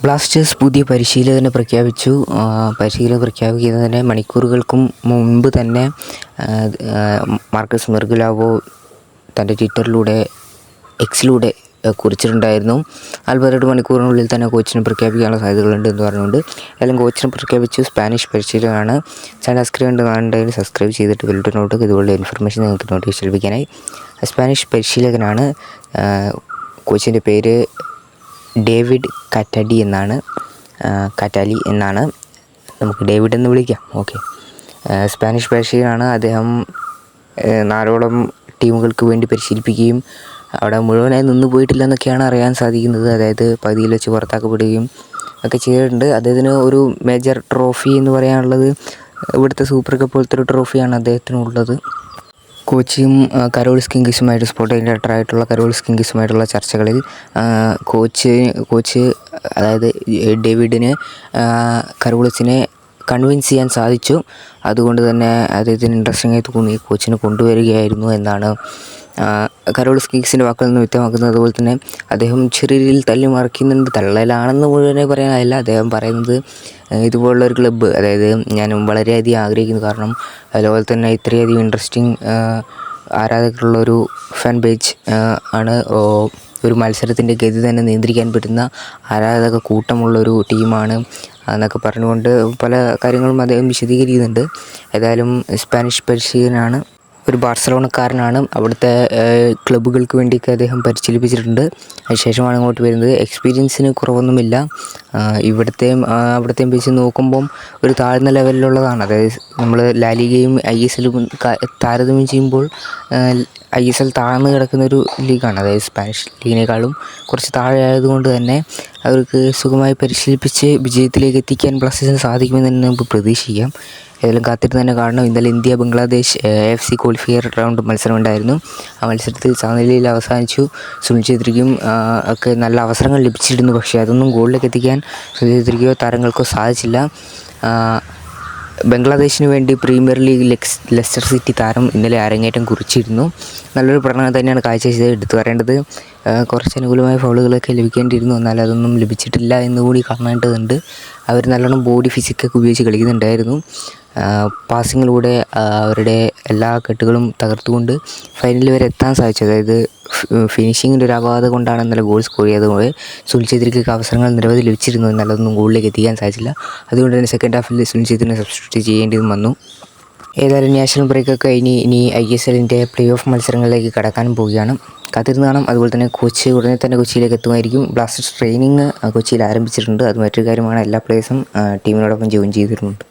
Blasters പുതിയ പരിശീലകനെ പ്രഖ്യാപിച്ചു. പരിശീലകനെ പ്രഖ്യാപിക്കുന്നതിന് മണിക്കൂറുകൾക്കും മുൻപ് തന്നെ മാർക്കസ് മെർഗുലാവോ തൻ്റെ ട്വിറ്ററിലൂടെ എക്സിലൂടെ കുറിച്ചിട്ടുണ്ടായിരുന്നു. 48 മണിക്കൂറിനുള്ളിൽ തന്നെ കോച്ചിനെ പ്രഖ്യാപിക്കാനുള്ള സാധ്യതകളുണ്ട് എന്ന് പറഞ്ഞുകൊണ്ട്. ഏതായാലും കോച്ചിനെ പ്രഖ്യാപിച്ചു. സ്പാനിഷ് പരിശീലകനാണ്. ചാനൽ സ്ക്രീൻ കാണുന്നുണ്ടെങ്കിൽ സബ്സ്ക്രൈബ് ചെയ്തിട്ട് ബെൽബട്ടനോട്ട് ഇതുപോലുള്ള ഇൻഫർമേഷൻ നിങ്ങൾക്ക് നോട്ടിഫിക്കേഷൻ ലഭിക്കാനായി. സ്പാനിഷ് പരിശീലകനാണ്. കോച്ചിൻ്റെ പേര് ഡേവിഡ് കാറ്റാലി എന്നാണ്. നമുക്ക് ഡേവിഡ് എന്ന് വിളിക്കാം. ഓക്കെ. സ്പാനിഷ് പരിശീലകനാണ്. അദ്ദേഹം 4ഓളം ടീമുകൾക്ക് വേണ്ടി പരിശീലിപ്പിക്കുകയും അവിടെ മുഴുവനായി നിന്ന് പോയിട്ടില്ല എന്നൊക്കെയാണ് അറിയാൻ സാധിക്കുന്നത്. അതായത് പകുതിയിൽ വെച്ച് പുറത്താക്കപ്പെടുകയും ഒക്കെ ചെയ്തിട്ടുണ്ട്. അദ്ദേഹത്തിന് ഒരു മേജർ ട്രോഫി എന്ന് പറയാനുള്ളത് ഇവിടുത്തെ സൂപ്പർ കപ്പ് പോലത്തെ ഒരു ട്രോഫിയാണ് അദ്ദേഹത്തിനുള്ളത്. കോച്ചും കരോളിസ് കിംഗ്സുമായിട്ട് സ്പോർട്ടിംഗ് ഡയറക്ടറായിട്ടുള്ള കരോളിസ് കിംഗ്സുമായിട്ടുള്ള ചർച്ചകളിൽ കോച്ച് അതായത് ഡേവിഡിന് കരോളിസിനെ കൺവിൻസ് ചെയ്യാൻ സാധിച്ചു. അതുകൊണ്ട് തന്നെ അദ്ദേഹത്തിന് ഇൻട്രസ്റ്റിംഗ് ആയി തോന്നി കോച്ചിനെ കൊണ്ടുവരികയായിരുന്നു എന്നാണ് കരോളിസ് കിംഗ്സിൻ്റെ വാക്കിൽ നിന്ന് വ്യക്തമാക്കുന്നത്. അതുപോലെ തന്നെ അദ്ദേഹം ചെറിയ രീതിയിൽ തള്ളി മറിക്കുന്നുണ്ട്. തള്ളലാണെന്ന് മുഴുവനെ പറയാനല്ല. അദ്ദേഹം പറയുന്നത് ഇതുപോലുള്ളൊരു ക്ലബ്ബ്, അതായത് ഞാൻ വളരെയധികം ആഗ്രഹിക്കുന്നു. കാരണം അതുപോലെ തന്നെ ഇത്രയധികം ഇൻട്രസ്റ്റിംഗ് ആരാധകരുള്ളൊരു ഫാൻ പേജ് ആണ്. ഒരു മത്സരത്തിൻ്റെ ഗതി തന്നെ നിയന്ത്രിക്കാൻ പറ്റുന്ന ആരാധക കൂട്ടമുള്ളൊരു ടീമാണ് എന്നൊക്കെ പറഞ്ഞുകൊണ്ട് പല കാര്യങ്ങളും അദ്ദേഹം വിശദീകരിക്കുന്നുണ്ട്. ഏതായാലും സ്പാനിഷ് പരിശീലകനാണ്. ഒരു ബാർസലോണക്കാരനാണ്. അവിടുത്തെ ക്ലബ്ബുകൾക്ക് വേണ്ടിയൊക്കെ അദ്ദേഹം പരിശീലിപ്പിച്ചിട്ടുണ്ട്. അതിനുശേഷമാണ് ഇങ്ങോട്ട് വരുന്നത്. എക്സ്പീരിയൻസിന് കുറവൊന്നുമില്ല. ഇവിടുത്തെയും അവിടുത്തെയും വെച്ച് നോക്കുമ്പം ഒരു താഴ്ന്ന ലെവലിലുള്ളതാണ്. അതായത് നമ്മൾ ലാലിഗയും ISLും താരതമ്യം ചെയ്യുമ്പോൾ ISL താഴ്ന്നു കിടക്കുന്നൊരു ലീഗാണ്. അതായത് സ്പാനിഷ് ലീഗിനേക്കാളും കുറച്ച് താഴെ ആയതുകൊണ്ട് തന്നെ അവർക്ക് സുഖമായി പരിശീലിപ്പിച്ച് വിജയത്തിലേക്ക് എത്തിക്കാൻ ബ്ലാസ്റ്റേഴ്സിന് സാധിക്കുമെന്ന് തന്നെ നമുക്ക് പ്രതീക്ഷിക്കാം. ഏതായാലും കാത്തിരുന്ന് തന്നെ കാണണം. ഇന്നലെ India Bangladesh AFC qualifier round മത്സരം ഉണ്ടായിരുന്നു. ആ മത്സരത്തിൽ സമനിലയിൽ അവസാനിച്ചു. സുനിൽ ഛേത്രിക്കും ഒക്കെ നല്ല അവസരങ്ങൾ ലഭിച്ചിരുന്നു. പക്ഷേ അതൊന്നും ഗോളിലേക്ക് എത്തിക്കാൻ സുനിൽ ഛേത്രിക്കോ താരങ്ങൾക്കോ സാധിച്ചില്ല. ബംഗ്ലാദേശിന് വേണ്ടി പ്രീമിയർ ലീഗ് ലെസ്റ്റർ സിറ്റി താരം ഇന്നലെ അരങ്ങേറ്റം കുറിച്ചിരുന്നു. നല്ലൊരു പ്രകടനം തന്നെയാണ് കാഴ്ചവെച്ചത്. എടുത്തു പറയേണ്ടത് കുറച്ച് അനുകൂലമായ ഫൗളുകളൊക്കെ ലഭിക്കേണ്ടിയിരുന്നു. എന്നാൽ അതൊന്നും ലഭിച്ചിട്ടില്ല എന്നുകൂടി കാണേണ്ടതുണ്ട്. അവർ നല്ലോണം ബോഡി ഫിസിക്കൊക്കെ ഉപയോഗിച്ച് കളിക്കുന്നുണ്ടായിരുന്നു. പാസിങ്ങിലൂടെ അവരുടെ എല്ലാ കെട്ടുകളും തകർത്തുകൊണ്ട് ഫൈനലിൽ വരെ എത്താൻ സാധിച്ചു. അതായത് ഫിനിഷിങ്ങിൻ്റെ ഒരു അപാകത കൊണ്ടാണ് ഇന്നലെ ഗോൾ സ്കോർ ചെയ്തത്. സുനിൽ ഛേത്രിക്ക് അവസരങ്ങൾ നിരവധി ലഭിച്ചിരുന്നു. എന്നാൽ അതൊന്നും ഗോളിലേക്ക് എത്തിക്കാൻ സാധിച്ചില്ല. അതുകൊണ്ട് തന്നെ സെക്കൻഡ് ഹാഫിൽ സുനിൽ ഛേത്രിനെ സബ്സ്റ്റിറ്റ്യൂട്ട് ചെയ്യേണ്ടി വന്നു. ഏതായാലും നാഷണൽ ബ്രേക്കൊക്കെ ഇനി ISLൻ്റെ പ്ലേ ഓഫ് മത്സരങ്ങളിലേക്ക് കടക്കാനും പോവുകയാണ്. കാത്തിരുന്ന് കാണാം. അതുപോലെ തന്നെ കോച്ച് ഉടനെ തന്നെ കൊച്ചിയിലേക്ക് എത്തുമായിരിക്കും. ബ്ലാസ്റ്റേഴ്സ് ട്രെയിനിങ് കൊച്ചിയിൽ ആരംഭിച്ചിട്ടുണ്ട്. അത് മറ്റൊരു കാര്യമാണ്. എല്ലാ പ്ലേയേഴ്സും ടീമിനോടൊപ്പം ജോയിൻ ചെയ്തിട്ടുണ്ട്.